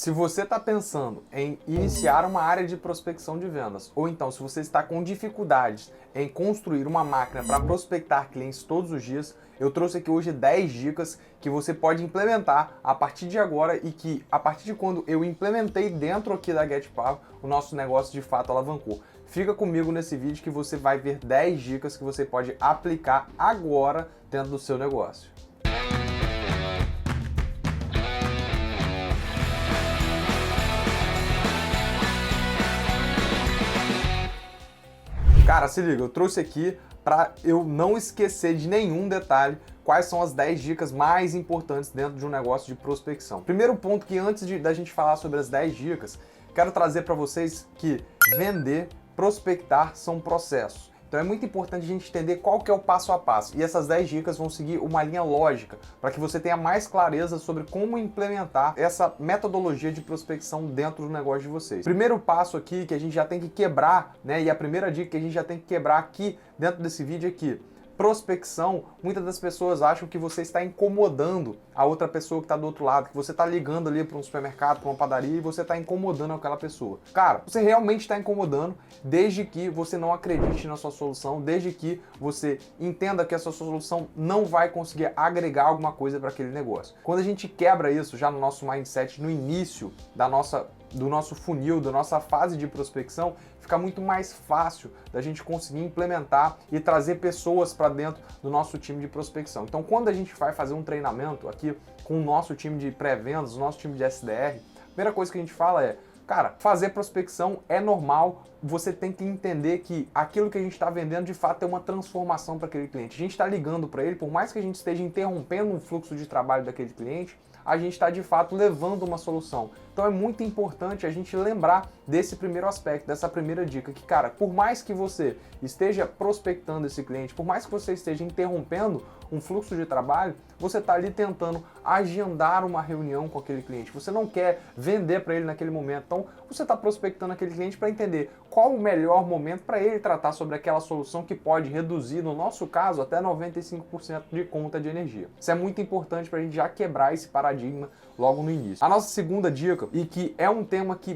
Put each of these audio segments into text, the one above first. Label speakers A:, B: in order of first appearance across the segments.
A: Se você está pensando em iniciar uma área de prospecção de vendas, ou então se você está com dificuldades em construir uma máquina para prospectar clientes todos os dias, eu trouxe aqui hoje 10 dicas que você pode implementar a partir de agora e que a partir de quando eu implementei dentro aqui da GetPower, o nosso negócio de fato alavancou. Fica comigo nesse vídeo que você vai ver 10 dicas que você pode aplicar agora dentro do seu negócio. Cara, se liga, eu trouxe aqui para eu não esquecer de nenhum detalhe quais são as 10 dicas mais importantes dentro de um negócio de prospecção. Primeiro ponto que antes da gente falar sobre as 10 dicas, quero trazer para vocês que vender, prospectar são processos. Então é muito importante a gente entender qual que é o passo a passo. E essas 10 dicas vão seguir uma linha lógica para que você tenha mais clareza sobre como implementar essa metodologia de prospecção dentro do negócio de vocês. Primeiro passo aqui que a gente já tem que quebrar, né? E a primeira dica que a gente já tem que quebrar aqui dentro desse vídeo é que prospecção, muitas das pessoas acham que você está incomodando a outra pessoa que está do outro lado, que você está ligando ali para um supermercado, para uma padaria e você está incomodando aquela pessoa. Cara, você realmente está incomodando desde que você não acredite na sua solução, desde que você entenda que essa solução não vai conseguir agregar alguma coisa para aquele negócio. Quando a gente quebra isso já no nosso mindset, no início do nosso funil, da nossa fase de prospecção, fica muito mais fácil da gente conseguir implementar e trazer pessoas para dentro do nosso time de prospecção. Então, quando a gente vai fazer um treinamento aqui com o nosso time de pré-vendas, o nosso time de SDR, a primeira coisa que a gente fala é, cara, fazer prospecção é normal, você tem que entender que aquilo que a gente está vendendo de fato é uma transformação para aquele cliente. A gente está ligando para ele, por mais que a gente esteja interrompendo um fluxo de trabalho daquele cliente, a gente está de fato levando uma solução. Então é muito importante a gente lembrar desse primeiro aspecto, dessa primeira dica, que cara, por mais que você esteja prospectando esse cliente, por mais que você esteja interrompendo um fluxo de trabalho, você está ali tentando agendar uma reunião com aquele cliente. Você não quer vender para ele naquele momento. Então você está prospectando aquele cliente para entender qual o melhor momento para ele tratar sobre aquela solução que pode reduzir, no nosso caso, até 95% de conta de energia. Isso é muito importante para a gente já quebrar esse paradigma logo no início. A nossa segunda dica, e que é um tema que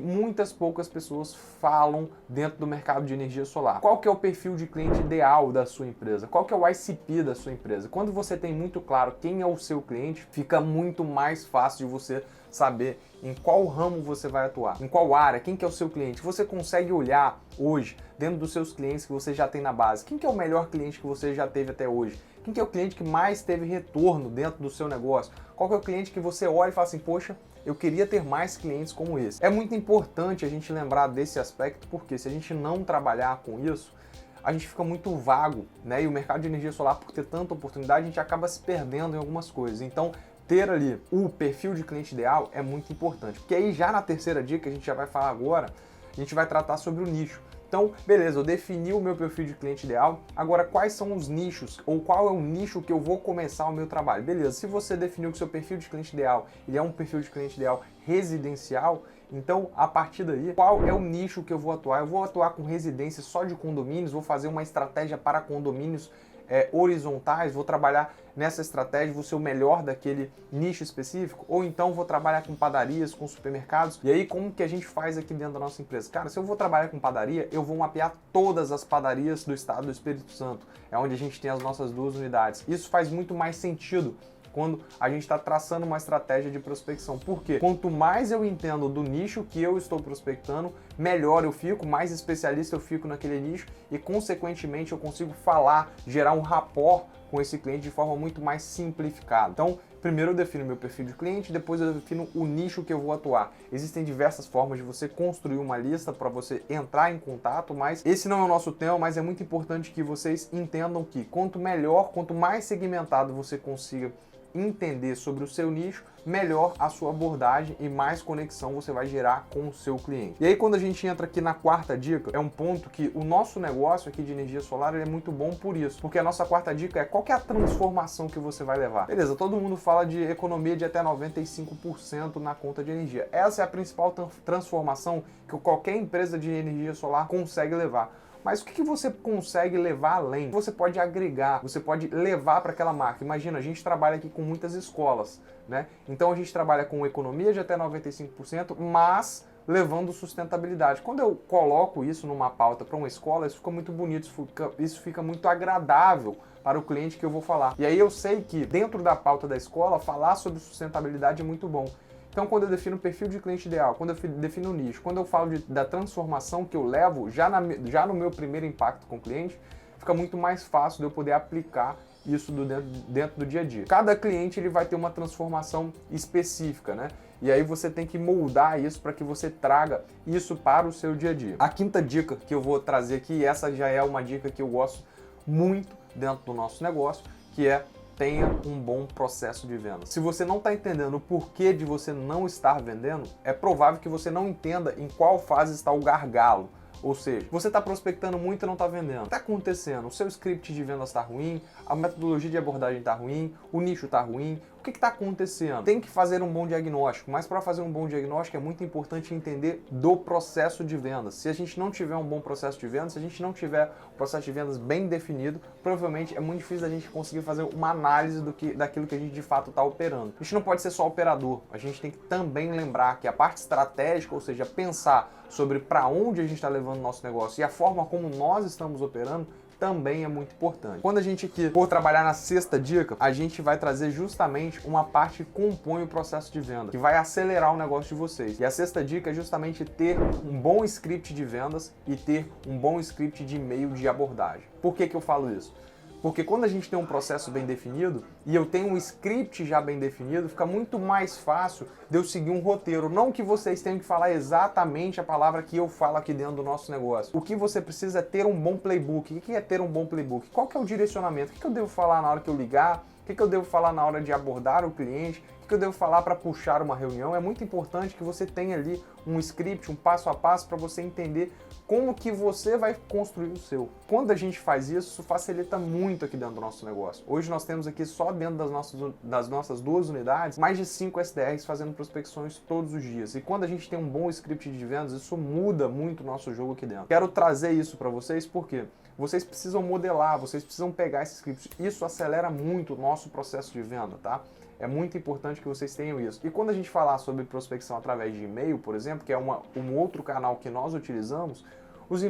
A: poucas pessoas falam dentro do mercado de energia solar. Qual que é o perfil de cliente ideal da sua empresa? Qual que é o ICP da sua empresa? Quando você tem muito claro quem é o seu cliente, fica muito mais fácil de você saber em qual ramo você vai atuar, em qual área, quem que é o seu cliente. Você consegue olhar hoje, dentro dos seus clientes que você já tem na base, quem que é o melhor cliente que você já teve até hoje? Quem que é o cliente que mais teve retorno dentro do seu negócio? Qual que é o cliente que você olha e fala assim, poxa, eu queria ter mais clientes como esse? É muito importante a gente lembrar desse aspecto, porque se a gente não trabalhar com isso, a gente fica muito vago, né? E o mercado de energia solar, por ter tanta oportunidade, a gente acaba se perdendo em algumas coisas. Então, ter ali o perfil de cliente ideal é muito importante. Porque aí já na terceira dica, que a gente já vai falar agora, a gente vai tratar sobre o nicho. Então, beleza, eu defini o meu perfil de cliente ideal, agora quais são os nichos, ou qual é o nicho que eu vou começar o meu trabalho? Beleza, se você definiu que o seu perfil de cliente ideal, ele é um perfil de cliente ideal residencial, então, a partir daí, qual é o nicho que eu vou atuar? Eu vou atuar com residência só de condomínios, vou fazer uma estratégia para condomínios horizontais, vou trabalhar nessa estratégia, vou ser o melhor daquele nicho específico, ou então vou trabalhar com padarias, com supermercados. E aí, como que a gente faz aqui dentro da nossa empresa? Cara, se eu vou trabalhar com padaria, eu vou mapear todas as padarias do estado do Espírito Santo, é onde a gente tem as nossas 2 unidades. Isso faz muito mais sentido quando a gente está traçando uma estratégia de prospecção. Por quê? Quanto mais eu entendo do nicho que eu estou prospectando, melhor eu fico, mais especialista eu fico naquele nicho e, consequentemente, eu consigo falar, gerar um rapport com esse cliente de forma muito mais simplificada. Então, primeiro eu defino meu perfil de cliente, depois eu defino o nicho que eu vou atuar. Existem diversas formas de você construir uma lista para você entrar em contato, mas esse não é o nosso tema, mas é muito importante que vocês entendam que quanto melhor, quanto mais segmentado você consiga entender sobre o seu nicho, melhor a sua abordagem e mais conexão você vai gerar com o seu cliente. E aí, quando a gente entra aqui na quarta dica, é um ponto que o nosso negócio aqui de energia solar ele é muito bom por isso, porque a nossa quarta dica é qual que é a transformação que você vai levar. Beleza, todo mundo fala de economia de até 95% na conta de energia. Essa é a principal transformação que qualquer empresa de energia solar consegue levar. Mas o que você consegue levar além? Você pode agregar, você pode levar para aquela marca. Imagina, a gente trabalha aqui com muitas escolas, né? Então a gente trabalha com economia de até 95%, mas levando sustentabilidade. Quando eu coloco isso numa pauta para uma escola, isso fica muito bonito, isso fica muito agradável para o cliente que eu vou falar. E aí eu sei que dentro da pauta da escola, falar sobre sustentabilidade é muito bom. Então, quando eu defino o perfil de cliente ideal, quando eu defino o nicho, quando eu falo da transformação que eu levo já no meu primeiro impacto com o cliente, fica muito mais fácil de eu poder aplicar isso dentro do dia a dia. Cada cliente ele vai ter uma transformação específica, né? E aí você tem que moldar isso para que você traga isso para o seu dia a dia. A quinta dica que eu vou trazer aqui, essa já é uma dica que eu gosto muito dentro do nosso negócio, que é: tenha um bom processo de venda. Se você não está entendendo o porquê de você não estar vendendo, é provável que você não entenda em qual fase está o gargalo. Ou seja, você está prospectando muito e não está vendendo. O que está acontecendo? O seu script de vendas está ruim, a metodologia de abordagem está ruim, o nicho está ruim. O que está acontecendo? Tem que fazer um bom diagnóstico, mas para fazer um bom diagnóstico é muito importante entender do processo de vendas. Se a gente não tiver um bom processo de vendas, se a gente não tiver o processo de vendas bem definido, provavelmente é muito difícil da gente conseguir fazer uma análise daquilo que a gente de fato está operando. A gente não pode ser só operador, a gente tem que também lembrar que a parte estratégica, ou seja, pensar sobre para onde a gente está levando o nosso negócio e a forma como nós estamos operando, também é muito importante. Quando a gente aqui for trabalhar na sexta dica, a gente vai trazer justamente uma parte que compõe o processo de venda, que vai acelerar o negócio de vocês. E a sexta dica é justamente ter um bom script de vendas e ter um bom script de e-mail de abordagem. Por que eu falo isso? Porque quando a gente tem um processo bem definido e eu tenho um script já bem definido, fica muito mais fácil de eu seguir um roteiro. Não que vocês tenham que falar exatamente a palavra que eu falo aqui dentro do nosso negócio. O que você precisa é ter um bom playbook. O que é ter um bom playbook? Qual que é o direcionamento? O que eu devo falar na hora que eu ligar? O que eu devo falar na hora de abordar o cliente? O que eu devo falar para puxar uma reunião? É muito importante que você tenha ali um script, um passo a passo para você entender como que você vai construir o seu. Quando a gente faz isso, isso facilita muito aqui dentro do nosso negócio. Hoje nós temos aqui só dentro das nossas 2 unidades, mais de 5 SDRs fazendo prospecções todos os dias. E quando a gente tem um bom script de vendas, isso muda muito o nosso jogo aqui dentro. Quero trazer isso para vocês porque vocês precisam modelar, vocês precisam pegar esse script. Isso acelera muito o nosso processo de venda, tá? É muito importante que vocês tenham isso. E quando a gente falar sobre prospecção através de e-mail, por exemplo, que é um outro canal que nós utilizamos, os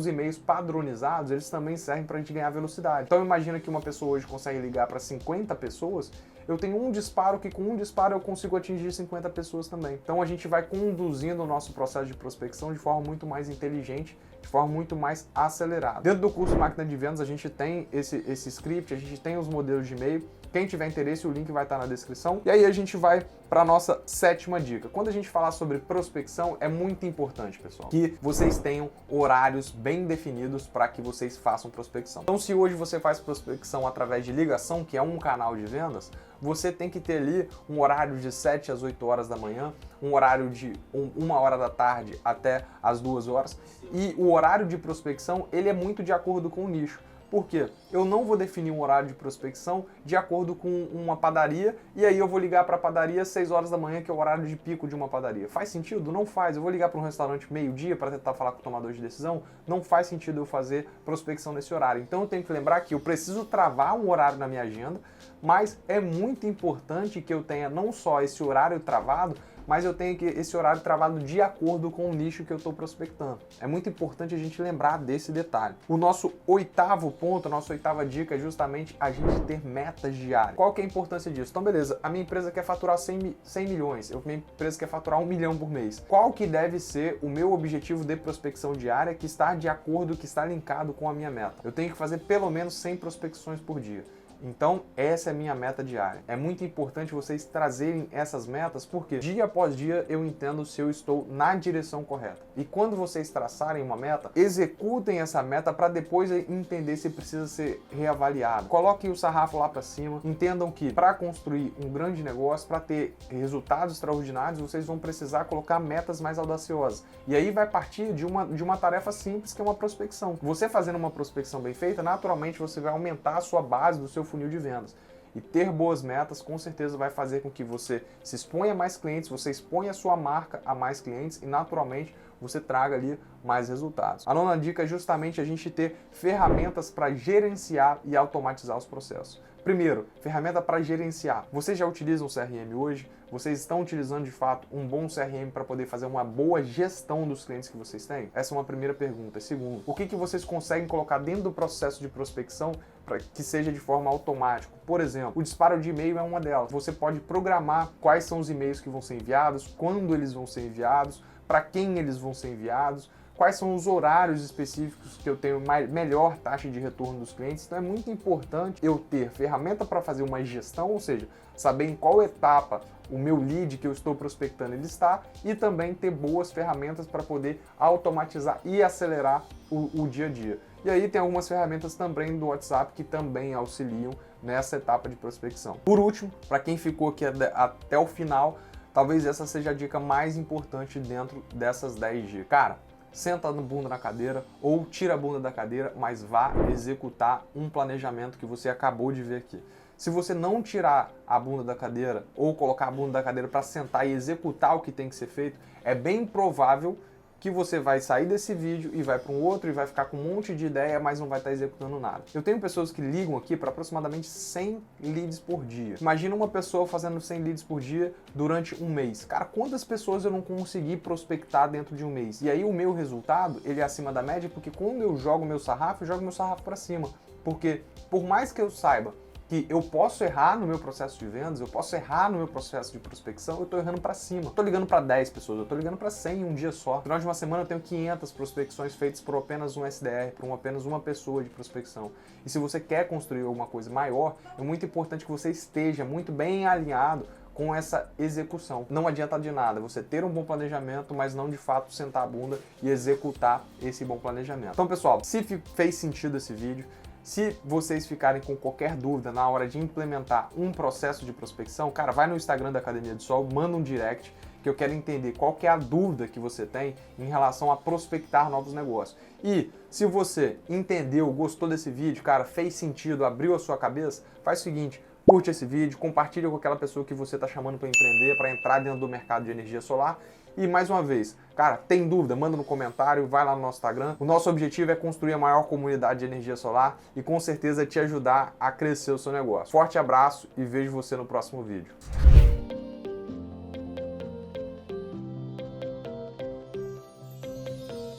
A: e-mails padronizados, eles também servem para a gente ganhar velocidade. Então imagina que uma pessoa hoje consegue ligar para 50 pessoas, eu tenho um disparo que com um disparo eu consigo atingir 50 pessoas também. Então a gente vai conduzindo o nosso processo de prospecção de forma muito mais inteligente, de forma muito mais acelerada. Dentro do curso Máquina de Vendas a gente tem esse script, a gente tem os modelos de e-mail. Quem tiver interesse, o link vai estar na descrição. E aí a gente vai para a nossa 7ª dica. Quando a gente falar sobre prospecção, é muito importante, pessoal, que vocês tenham horários bem definidos para que vocês façam prospecção. Então, se hoje você faz prospecção através de ligação, que é um canal de vendas, você tem que ter ali um horário de 7 às 8 horas da manhã, um horário de 1 hora da tarde até as 2 horas. E o horário de prospecção, ele é muito de acordo com o nicho. Por quê? Eu não vou definir um horário de prospecção de acordo com uma padaria e aí eu vou ligar para a padaria às 6 horas da manhã, que é o horário de pico de uma padaria. Faz sentido? Não faz. Eu vou ligar para um restaurante meio-dia para tentar falar com o tomador de decisão? Não faz sentido eu fazer prospecção nesse horário. Então eu tenho que lembrar que eu preciso travar um horário na minha agenda, mas é muito importante que eu tenha não só esse horário travado, mas eu tenho que esse horário travado de acordo com o nicho que eu estou prospectando. É muito importante a gente lembrar desse detalhe. O nosso 8º ponto, a nossa 8ª dica é justamente a gente ter metas diárias. Qual que é a importância disso? Então beleza, a minha empresa quer faturar 100 milhões, a minha empresa quer faturar 1 milhão por mês. Qual que deve ser o meu objetivo de prospecção diária que está de acordo, que está linkado com a minha meta? Eu tenho que fazer pelo menos 100 prospecções por dia. Então, essa é a minha meta diária. É muito importante vocês trazerem essas metas, porque dia após dia eu entendo se eu estou na direção correta. E quando vocês traçarem uma meta, executem essa meta para depois entender se precisa ser reavaliado. Coloquem o sarrafo lá para cima, entendam que para construir um grande negócio, para ter resultados extraordinários, vocês vão precisar colocar metas mais audaciosas. E aí vai partir de uma tarefa simples, que é uma prospecção. Você fazendo uma prospecção bem feita, naturalmente você vai aumentar a sua base do seu funil de vendas. e ter boas metas com certeza vai fazer com que você se exponha a mais clientes, você exponha a sua marca a mais clientes e naturalmente você traga ali mais resultados. A nona dica é justamente a gente ter ferramentas para gerenciar e automatizar os processos. Primeiro, ferramenta para gerenciar. Vocês já utilizam o CRM hoje? Vocês estão utilizando de fato um bom CRM para poder fazer uma boa gestão dos clientes que vocês têm? Essa é uma primeira pergunta. Segundo, o que vocês conseguem colocar dentro do processo de prospecção para que seja de forma automática? Por exemplo, o disparo de e-mail é uma delas. Você pode programar quais são os e-mails que vão ser enviados, quando eles vão ser enviados, para quem eles vão ser enviados, quais são os horários específicos que eu tenho melhor taxa de retorno dos clientes. Então é muito importante eu ter ferramenta para fazer uma gestão, ou seja, saber em qual etapa o meu lead que eu estou prospectando ele está, e também ter boas ferramentas para poder automatizar e acelerar o dia a dia. E aí tem algumas ferramentas também do WhatsApp que também auxiliam nessa etapa de prospecção. Por último, para quem ficou aqui até o final, talvez essa seja a dica mais importante dentro dessas 10 dicas. Cara, senta no bunda na cadeira ou tira a bunda da cadeira, mas vá executar um planejamento que você acabou de ver aqui. Se você não tirar a bunda da cadeira ou colocar a bunda da cadeira para sentar e executar o que tem que ser feito, é bem provável que você vai sair desse vídeo e vai para um outro e vai ficar com um monte de ideia, mas não vai estar executando nada. Eu tenho pessoas que ligam aqui para aproximadamente 100 leads por dia. Imagina uma pessoa fazendo 100 leads por dia durante um mês. Cara, quantas pessoas eu não consegui prospectar dentro de um mês? E aí o meu resultado, ele é acima da média, porque quando eu jogo meu sarrafo, eu jogo meu sarrafo para cima. Porque por mais que eu saiba que eu posso errar no meu processo de vendas, eu posso errar no meu processo de prospecção, eu tô errando para cima. Eu tô ligando para 10 pessoas, eu tô ligando para 100 em um dia só. No final de uma semana eu tenho 500 prospecções feitas por apenas um SDR, por apenas uma pessoa de prospecção. E se você quer construir alguma coisa maior, é muito importante que você esteja muito bem alinhado com essa execução. Não adianta de nada você ter um bom planejamento, mas não de fato sentar a bunda e executar esse bom planejamento. Então, pessoal, se fez sentido esse vídeo, se vocês ficarem com qualquer dúvida na hora de implementar um processo de prospecção, cara, vai no Instagram da Academia do Sol, manda um direct, que eu quero entender qual que é a dúvida que você tem em relação a prospectar novos negócios. E se você entendeu, gostou desse vídeo, cara, fez sentido, abriu a sua cabeça, faz o seguinte, curte esse vídeo, compartilha com aquela pessoa que você está chamando para empreender, para entrar dentro do mercado de energia solar. E mais uma vez, cara, tem dúvida? Manda no comentário, vai lá no nosso Instagram. O nosso objetivo é construir a maior comunidade de energia solar e com certeza te ajudar a crescer o seu negócio. Forte abraço e vejo você no próximo vídeo.